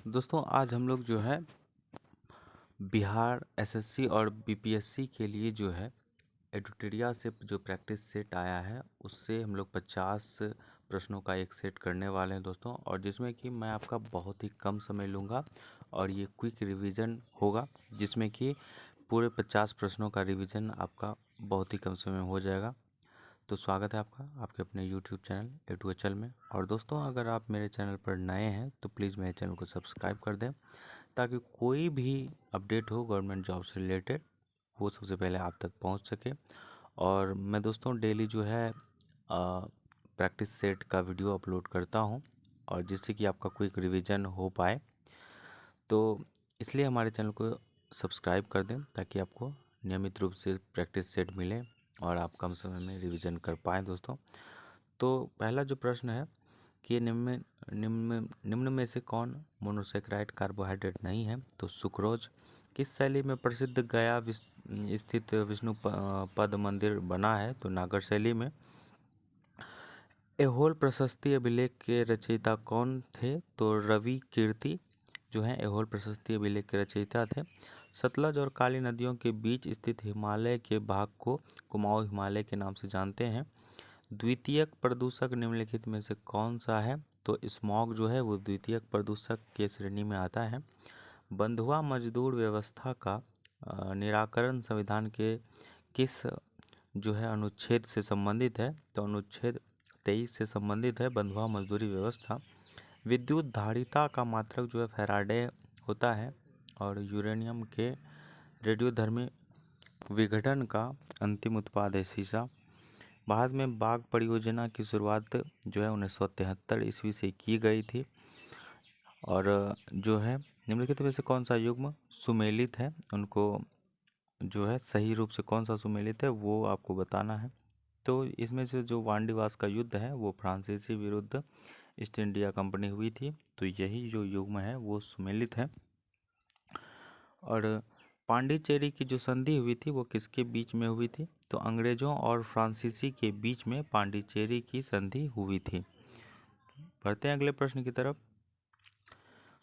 दोस्तों आज हम लोग जो है बिहार एसएससी और बीपीएससी के लिए जो है एडुटेरिया से जो प्रैक्टिस सेट आया है उससे हम लोग 50 प्रश्नों का एक सेट करने वाले हैं दोस्तों। और जिसमें कि मैं आपका बहुत ही कम समय लूँगा और ये क्विक रिवीजन होगा, जिसमें कि पूरे 50 प्रश्नों का रिवीजन आपका बहुत ही कम समय में हो जाएगा। तो स्वागत है आपका आपके अपने YouTube चैनल A2HL में। और दोस्तों अगर आप मेरे चैनल पर नए हैं तो प्लीज़ मेरे चैनल को सब्सक्राइब कर दें, ताकि कोई भी अपडेट हो गवर्नमेंट जॉब से रिलेटेड वो सबसे पहले आप तक पहुंच सके। और मैं दोस्तों डेली जो है प्रैक्टिस सेट का वीडियो अपलोड करता हूं, और जिससे कि आपका क्विक रिवीजन हो पाए, तो इसलिए हमारे चैनल को सब्सक्राइब कर दें ताकि आपको नियमित रूप से प्रैक्टिस सेट मिले और आप कम समय में रिवीजन कर पाएँ दोस्तों। तो पहला जो प्रश्न है कि निम्न में से कौन मोनोसेकेराइड कार्बोहाइड्रेट नहीं है? तो सुक्रोज। किस शैली में प्रसिद्ध गया स्थित विष्णु पद मंदिर बना है? तो नागर शैली में। एहोल प्रशस्ति अभिलेख के रचयिता कौन थे? तो रवि कीर्ति जो है एहोल प्रशस्ति अभिलेख के रचयिता थे। सतलज और काली नदियों के बीच स्थित हिमालय के भाग को कुमाऊं हिमालय के नाम से जानते हैं। द्वितीयक प्रदूषक निम्नलिखित में से कौन सा है? तो स्मॉग जो है वो द्वितीयक प्रदूषक के श्रेणी में आता है। बंधुआ मजदूर व्यवस्था का निराकरण संविधान के किस जो है अनुच्छेद से संबंधित है? तो अनुच्छेद 23 से संबंधित है बंधुआ मजदूरी व्यवस्था। विद्युत धारिता का मात्रक जो है फैराडे होता है। और यूरेनियम के रेडियोधर्मी विघटन का अंतिम उत्पाद है सीसा। भारत में बाघ परियोजना की शुरुआत जो है 1973 ईस्वी से की गई थी। और जो है निम्नलिखित में से कौन सा युग्म सुमेलित है? उनको जो है सही रूप से कौन सा सुमेलित है वो आपको बताना है। तो इसमें से जो वांडीवास का युद्ध है वो फ्रांसीसी विरुद्ध ईस्ट इंडिया कंपनी हुई थी, तो यही जो युग्म है वो सुमेलित है। और पांडिचेरी की जो संधि हुई थी वो किसके बीच में हुई थी? तो अंग्रेजों और फ्रांसीसी के बीच में पांडिचेरी की संधि हुई थी। बढ़ते हैं अगले प्रश्न की तरफ।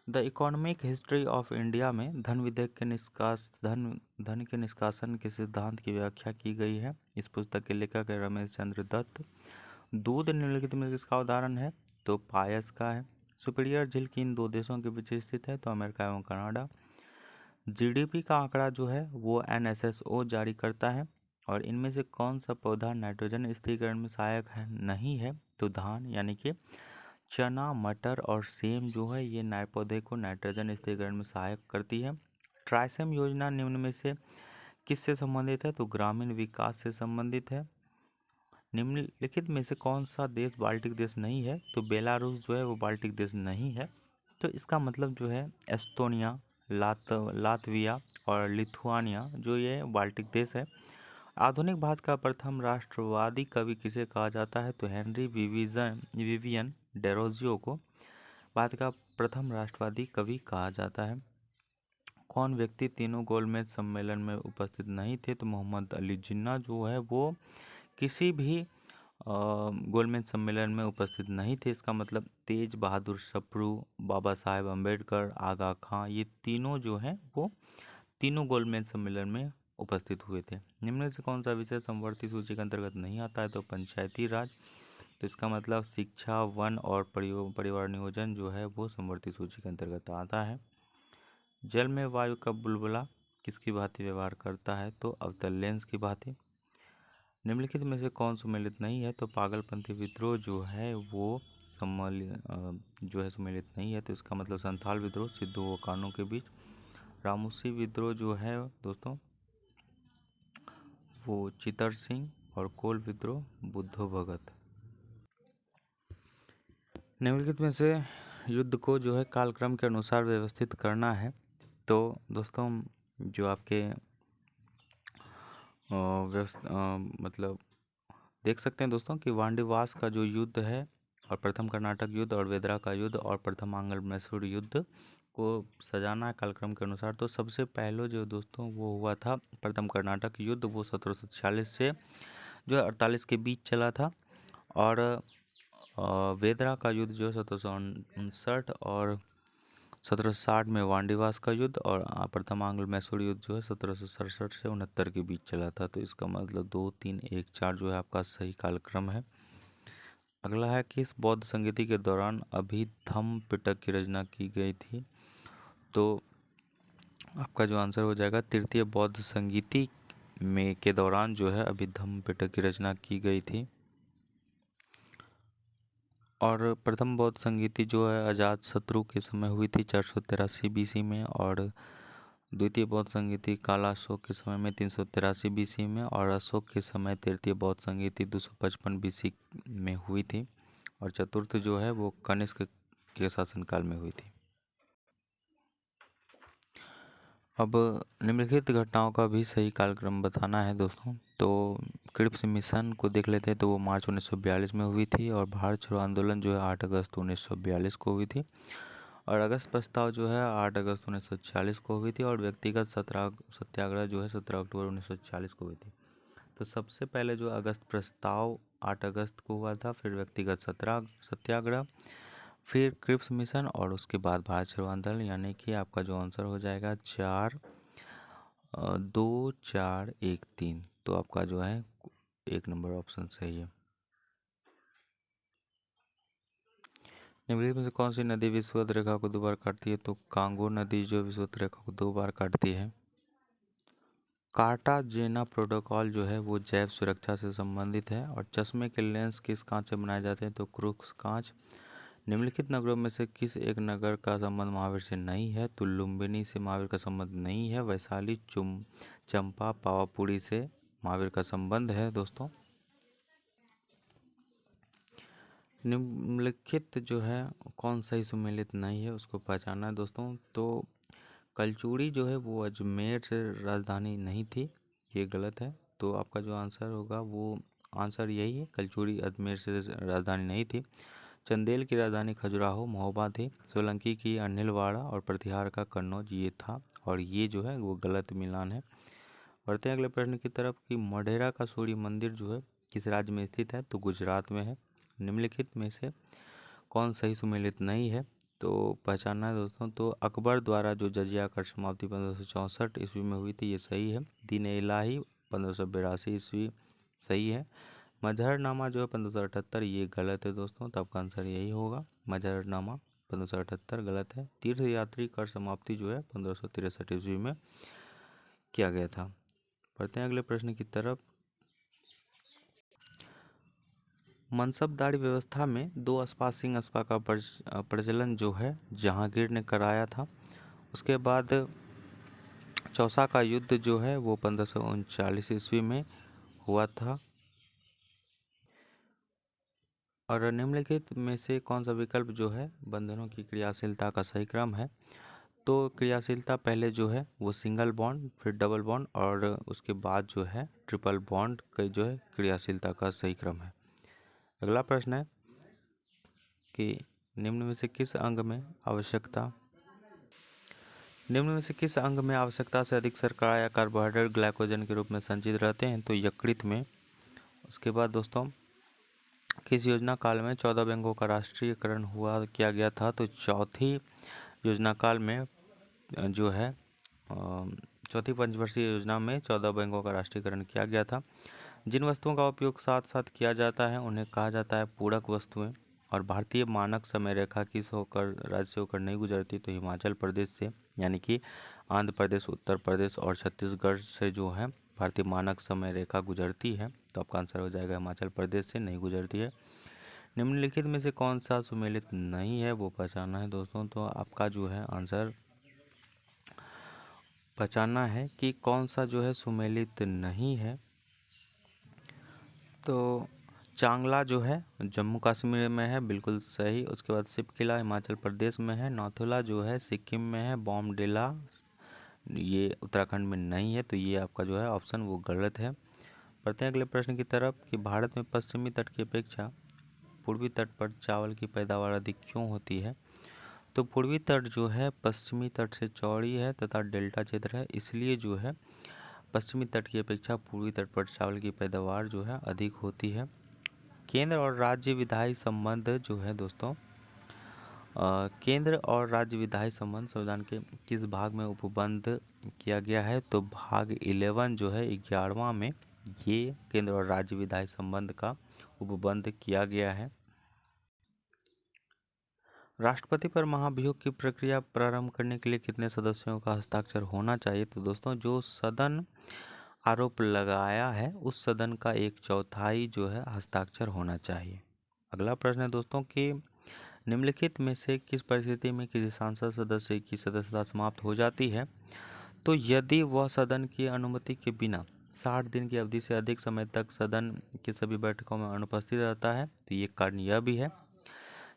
The economic history of India में धन विधेयक के धन के निष्कासन के सिद्धांत की व्याख्या की गई है। इस पुस्तक के लेखक है रमेश चंद्र दत्त। दूध निम्नलिखित में किसका उदाहरण है? तो पायस का है। सुपीरियर झील किन दो देशों के बीच स्थित है? तो अमेरिका एवं कनाडा। जीडीपी का आंकड़ा जो है वो NSSO जारी करता है। और इनमें से कौन सा पौधा नाइट्रोजन स्थिरीकरण में सहायक है नहीं है? तो धान यानी कि चना, मटर और सेम जो है ये नए पौधे को नाइट्रोजन स्थिरीकरण में सहायक करती है। ट्राइसेम योजना निम्न में से किससे संबंधित है? तो ग्रामीण विकास से संबंधित है। निम्नलिखित में से कौन सा देश बाल्टिक देश नहीं है? तो बेलारूस जो है वो बाल्टिक देश नहीं है। तो इसका मतलब जो है एस्टोनिया, लातविया और लिथुआनिया जो ये बाल्टिक देश है। आधुनिक भारत का प्रथम राष्ट्रवादी कवि किसे कहा जाता है? तो हेनरी विवियन डेरोजियो को भारत का प्रथम राष्ट्रवादी कवि कहा जाता है। कौन व्यक्ति तीनों गोलमेज सम्मेलन में उपस्थित नहीं थे? तो मोहम्मद अली जिन्ना जो है वो किसी भी गोलमेज सम्मेलन में उपस्थित नहीं थे। इसका मतलब तेज बहादुर सप्रू, बाबा साहेब अम्बेडकर, आगा खां ये तीनों जो हैं वो तीनों गोलमेज सम्मेलन में उपस्थित हुए थे। निम्न से कौन सा विषय समवर्ती सूची के अंतर्गत नहीं आता है? तो पंचायती राज। तो इसका मतलब शिक्षा, वन और परिवार नियोजन जो है वो समवर्ती सूची के अंतर्गत आता है। जल में वायु का बुलबुला किसकी भांति व्यवहार करता है? तो अवतल लेंस की भांति। निम्नलिखित में से कौन सुमेलित नहीं है? तो पागलपंथी विद्रोह जो है वो सुमेलित नहीं है। तो इसका मतलब संथाल विद्रोह सिद्धू व कानों के बीच। रामूसी विद्रोह जो है दोस्तों वो चितर सिंह। और कोल विद्रोह बुद्धो भगत। निम्नलिखित में से युद्ध को जो है कालक्रम के अनुसार व्यवस्थित करना है। तो दोस्तों जो आपके मतलब देख सकते हैं दोस्तों कि वांडीवास का जो युद्ध है और प्रथम कर्नाटक युद्ध और वेदरा का युद्ध और प्रथम आंग्ल मैसूर युद्ध को सजाना है कालक्रम के अनुसार। तो सबसे पहले जो दोस्तों वो हुआ था प्रथम कर्नाटक युद्ध, वो 1746 से जो है 48 के बीच चला था। और वेदरा का युद्ध जो 1759 और 1760 में वांडीवास का युद्ध और प्रथम आंग्ल मैसूर युद्ध जो है 1767 से 69 के बीच चला था। तो इसका मतलब 2, 3, 1, 4 जो है आपका सही कालक्रम है। अगला है किस बौद्ध संगीति के दौरान अभिधम्म पिटक की रचना की गई थी? तो आपका जो आंसर हो जाएगा तृतीय बौद्ध संगीति में के दौरान जो है अभिधम्म पिटक की रचना की गई थी। और प्रथम बौद्ध संगीति जो है अजातशत्रु के समय हुई थी 483 बीसी में, और द्वितीय बौद्ध संगीति कालाशोक के समय में 383 बीसी में, और अशोक के समय तृतीय बौद्ध संगीति 255 बीसी में हुई थी, और चतुर्थ जो है वो कनिष्क के शासनकाल में हुई थी। अब निम्नलिखित घटनाओं का भी सही कालक्रम बताना है दोस्तों। तो क्रिप्स मिशन को देख लेते हैं, तो वो मार्च 1942 में हुई थी, और भारत छोड़ो आंदोलन जो है 8 अगस्त 1942 को हुई थी, और अगस्त प्रस्ताव जो है 8 अगस्त 1940 को हुई थी, और व्यक्तिगत सत्याग्रह जो है 17 अक्टूबर 1940 को हुई थी। तो सबसे पहले जो अगस्त प्रस्ताव 8 अगस्त को हुआ था, फिर व्यक्तिगत सत्याग्रह, फिर क्रिप्स मिशन, और उसके बाद भारत छोड़ो आंदोलन, यानी कि आपका जो आंसर हो जाएगा 2, 4, 1, 3। तो आपका जो है 1 नंबर ऑप्शन सही है। निम्नलिखित में से कौन सी नदी विषुवत रेखा को 2 बार काटती है? तो कांगो नदी जो विषुवत रेखा को 2 बार काटती है। कार्टाजेना प्रोटोकॉल जो है वो जैव सुरक्षा से संबंधित है, और चश्मे के लेंस किस कांच से बनाए जाते हैं? तो क्रूक्स कांच। निम्नलिखित नगरों में से किस एक नगर का संबंध महावीर से नहीं है? तो लुम्बिनी से महावीर का संबंध नहीं है। वैशाली, चंपा, पावापुरी से महावीर का संबंध है दोस्तों। निम्नलिखित जो है कौन सही सुमेलित नहीं है, उसको पहचानना है दोस्तों। तो कलचूड़ी जो है वो अजमेर से राजधानी नहीं थी, ये गलत है। तो आपका जो आंसर होगा वो आंसर यही है, कलचूड़ी अजमेर से राजधानी नहीं थी। चंदेल की राजधानी खजुराहो महोबा थी। सोलंकी की अनिलवाड़ा, और प्रतिहार का कन्नौज ये था, और ये जो है वो गलत मिलान है। बढ़ते हैं अगले प्रश्न की तरफ कि मढेरा का सूर्य मंदिर जो है किस राज्य में स्थित है? तो गुजरात में है। निम्नलिखित में से कौन सही सुमेलित नहीं है, तो पहचानना है दोस्तों। तो अकबर द्वारा जो जजिया कर समाप्ति 1564 ईस्वी में हुई थी, ये सही है। दीन इलाही 1582 ईस्वी सही है। मजहरनामा जो है 1578, ये गलत है दोस्तों। तो आपका आंसर यही होगा, मजहरनामा 1578 गलत है। तीर्थयात्री कर समाप्ति जो है 1563 ईस्वी में किया गया था। बढ़ते हैं अगले प्रश्न की तरफ। मनसबदारी व्यवस्था में 2 अस्पा सिंह अस्पा का प्रचलन जो है जहांगीर ने कराया था। उसके बाद चौसा का युद्ध जो है वो 1539 ईस्वी में हुआ था। और निम्नलिखित में से कौन सा विकल्प जो है बंधनों की क्रियाशीलता का सही क्रम है? तो क्रियाशीलता पहले जो है वो सिंगल बॉन्ड, फिर डबल बॉन्ड, और उसके बाद जो है ट्रिपल बॉन्ड का जो है क्रियाशीलता का सही क्रम है। अगला प्रश्न है कि निम्न में से किस अंग में आवश्यकता से अधिक शर्करा या कार्बोहाइड्रेट ग्लाइकोजन के रूप में संचित रहते हैं? तो यकृत में। उसके बाद दोस्तों किस योजना काल में 14 बैंकों का राष्ट्रीयकरण किया गया था? तो चौथी योजना काल में जो है चौथी पंचवर्षीय योजना में 14 बैंकों का राष्ट्रीयकरण किया गया था। जिन वस्तुओं का उपयोग साथ साथ किया जाता है उन्हें कहा जाता है पूरक वस्तुएं। और भारतीय मानक समय रेखा किस राज्य से होकर नहीं गुजरती? तो हिमाचल प्रदेश से, यानी कि आंध्र प्रदेश, उत्तर प्रदेश और छत्तीसगढ़ से जो है भारतीय मानक समय रेखा गुजरती है। तो आपका आंसर हो जाएगा हिमाचल प्रदेश से नहीं गुजरती है। निम्नलिखित में से कौन सा सुमेलित नहीं है, वो पहचानना है दोस्तों। तो आपका जो है आंसर पहचानना है कि कौन सा जो है सुमेलित नहीं है। तो चांगला जो है जम्मू कश्मीर में है, बिल्कुल सही। उसके बाद शिपकिला हिमाचल प्रदेश में है। नाथुला जो है सिक्किम में है। बॉमडिला ये उत्तराखंड में नहीं है। तो ये आपका जो है ऑप्शन वो गलत है। बढ़ते हैं अगले प्रश्न की तरफ कि भारत में पश्चिमी तट की अपेक्षा पूर्वी तट पर चावल की पैदावार अधिक क्यों होती है? तो पूर्वी तट जो है पश्चिमी तट से चौड़ी है तथा डेल्टा क्षेत्र है, इसलिए जो है पश्चिमी तट की अपेक्षा पूर्वी तट पर चावल की पैदावार जो है अधिक होती है। केंद्र और राज्य विधायी संबंध जो है दोस्तों केंद्र और राज्य विधायी संबंध संविधान के किस भाग में उपबंध किया गया है? तो भाग 11 जो है 11वां में ये केंद्र और राज्य विधायी संबंध का उपबंध किया गया है। राष्ट्रपति पर महाभियोग की प्रक्रिया प्रारंभ करने के लिए कितने सदस्यों का हस्ताक्षर होना चाहिए? तो दोस्तों जो सदन आरोप लगाया है उस सदन का 1/4 जो है हस्ताक्षर होना चाहिए। अगला प्रश्न है दोस्तों कि निम्नलिखित में से किस परिस्थिति में किसी सांसद सदस्य की सदस्यता समाप्त हो जाती है? तो यदि वह सदन की अनुमति के बिना 60 दिन की अवधि से अधिक समय तक सदन की सभी बैठकों में अनुपस्थित रहता है, तो ये कारण यह भी है।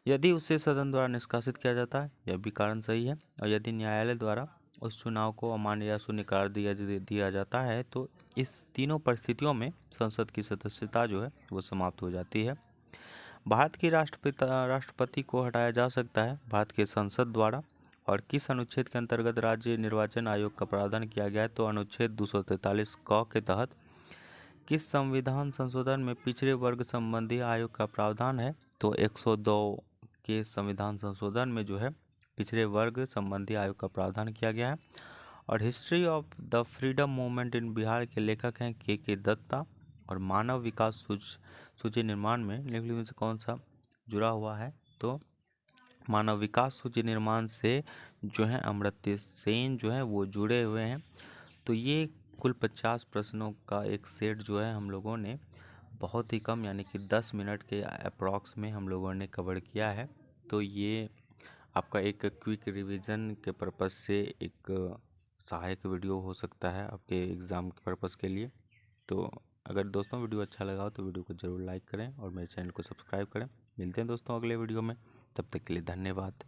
यदि उसे सदन द्वारा निष्कासित किया जाता है, यह भी कारण सही है। और यदि न्यायालय द्वारा उस चुनाव को अमान्य या शून्य करार दिया जाता है, तो इस तीनों परिस्थितियों में संसद की सदस्यता जो है वो समाप्त हो जाती है। भारत की राष्ट्रपति को हटाया जा सकता है भारत के संसद द्वारा। और किस अनुच्छेद के अंतर्गत राज्य निर्वाचन आयोग का प्रावधान किया गया है? तो अनुच्छेद 243 क के तहत किस संविधान संशोधन में पिछड़े वर्ग संबंधी आयोग का प्रावधान है? तो 102 के संविधान संशोधन में जो है पिछड़े वर्ग संबंधी आयोग का प्रावधान किया गया है। और history of the freedom movement in Bihar के लेखक हैं के दत्ता। और मानव विकास सूची निर्माण में निम्नलिखित में से कौन सा जुड़ा हुआ है? तो मानव विकास सूची निर्माण से जो है अमर्त्य सेन जो है वो जुड़े हुए हैं। तो ये कुल 50 प्रश्नों का एक सेट जो है हम लोगों ने बहुत ही कम यानी कि 10 मिनट के अप्रॉक्स में हम लोगों ने कवर किया है। तो ये आपका एक क्विक रिवीजन के पर्पज़ से एक सहायक वीडियो हो सकता है आपके एग्ज़ाम के पर्पज़ के लिए। तो अगर दोस्तों वीडियो अच्छा लगा हो तो वीडियो को ज़रूर लाइक करें और मेरे चैनल को सब्सक्राइब करें। मिलते हैं दोस्तों अगले वीडियो में, तब तक के लिए धन्यवाद।